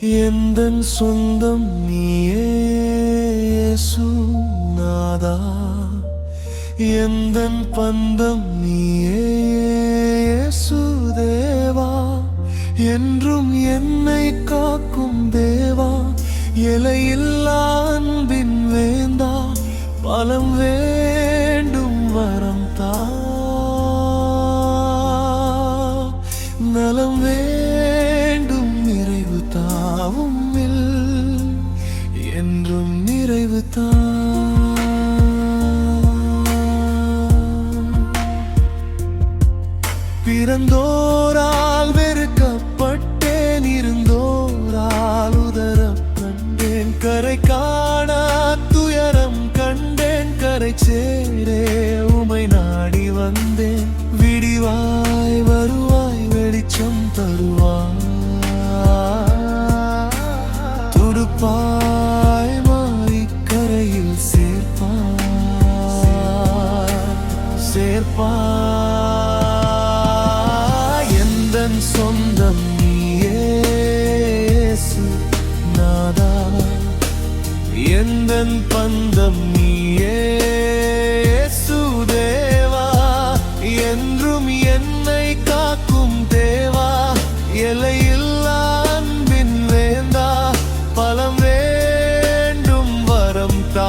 எந்தன் சொந்தம் நீயே இயேசுநாதா, எந்தன் பந்தம் நீயே இயேசுதேவா, என்றும் என்னை காக்கும் தேவா, எல்லையில்லா அன்பின் வேந்தா, பலம் வேண்டும் வரம் தா, நலம் வேண்டும் நிறைவு தாவும் என்றும் நிறைவு தா. பிறந்தோரால் வெறுக்கப்பட்டேன், இருந்தோரால் உதரப்பட்டேன், கரை காண துயரம் கண்டேன், கரை சேரே உமை நாடி வந்தேன். விடிவாய் வருவாய் வெளிச்சம் தருவாய், துடுப்பாய் மாறி கரையில் சேர்ப்பாய். எந்தன் சொந்தம் நீயே இயேசுநாதா, எந்தன் பந்தம் நீயே இயேசுதேவா, என்றும் என்னை காக்கும் தேவா, எல்லையில்லா அன்பின் வேந்தா, பலம் வேண்டும் வரம் தா,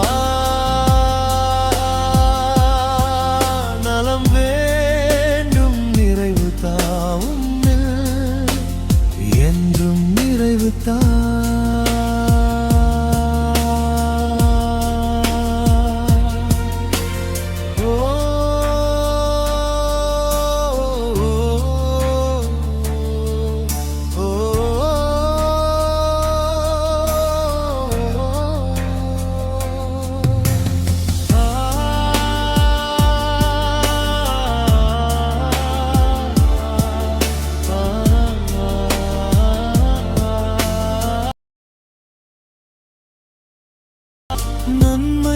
நலம் வேண்டும் நிறைவு தாவும் என்றும் நிறைவு தா. நன்மை